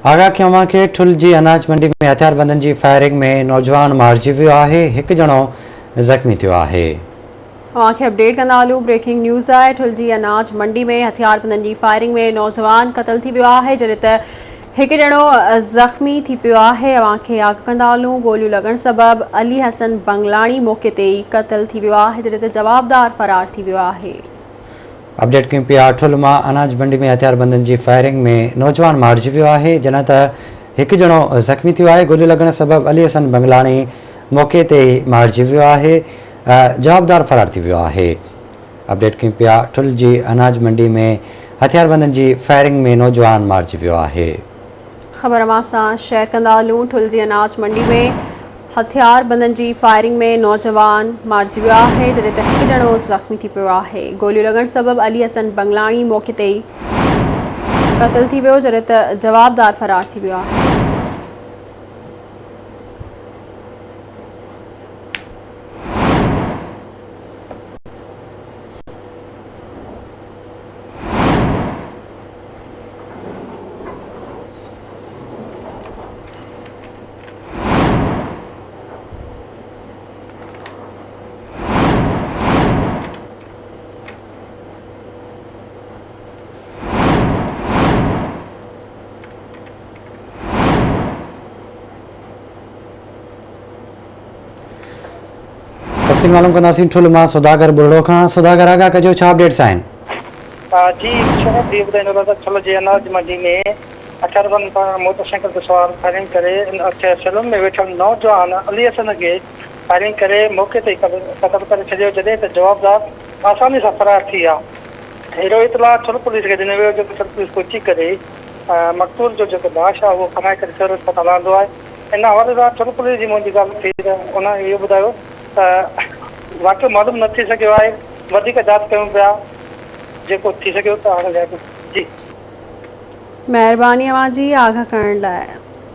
आगाह कयां कि ठुल जी अनाज मंडी में हथियारबंदनि जी फायरिंग में नौजवान मारिजी वियो आहे। हिकु ॼणो ज़ख़्मी थियो आहे। अपडेट कंदा हलूं। ब्रेकिंग न्यूज़ है। ठुल जी अनाज मंडी में हथियारबंदनि जी फायरिंग में नौजवान क़तल थी वियो आहे, जॾहिं त हिकु ॼणो ज़ख़्मी थी पियो आहे। आगाह कंदा हलूं। गोलियूं लॻण सबब अली हसन बंगलाणी मौके ते ई क़तल थी वियो आहे, जॾहिं त जवाबदार फरार थी वियो आहे। अपडेट कयूं पिया। ठुल मां अनाज मंडी में हथियारबंदनि जी फायरिंग में नौजवान मारिजी वियो आहे, जॾहिं त हिकु ॼणो ज़ख़्मी थियो आहे। गोलियूं लॻण सबब अली हसन बंगलाणी मौके ते ई मारिजी वियो आहे। जवाबदार फरार थी वियो आहे। अपडेट कयूं पिया। ठुल जी अनाज मंडी में हथियारबंदनि जी फायरिंग में नौजवान मारिजी वियो आहे। ख़बर अमां सां शेयर कंदा हलूं। ठुल जी अनाज मंडी में हथियारबंदनि जी फायरिंग में नौजवान मारिजी वियो आहे, जॾहिं त हिकु ॼणो ज़ख़्मी थी पियो आहे। गोलियूं लॻण सबब अली हसन बंगलाणी मौके ते ई क़तल थी वियो, जॾहिं त जवाबदार फरार थी वियो आहे। तफ़सील मालूम कंदासीं। ठुल मां सौदागर बुरड़ो खां। सौदागर आगाह कजो, छा अपडेट्स आहिनि? जी ठुल जी अनाज मंडी में हथियारबंद मोटरसाइकिल ते सवार फायरिंग करे सैलून में वेठल नौजवान अली हसन खे फायरिंग करे मौके ते क़तल करे छॾियो, जॾहिं त जवाबदार आसानी सां फरार थी विया। अहिड़ो इतला ठुल पुलिस खे ॾिनो वियो, जेको ठुल पुलिस पहुची करे मक़तूल जो जेको लाश आहे उहो खणाए करे सिविल अस्पताल हलाईंदो आहे। इन हवाले सां ठुल पुलिस जी मुंहिंजी ॻाल्हि थी त उन इहो ॿुधायो त वाक़ियो मालूम न थी सघियो आहे। वधीक जांच कयूं पिया, जेको थी सघियो त हाणे जी। महिरबानी अवां जी आगाह करण लाइ।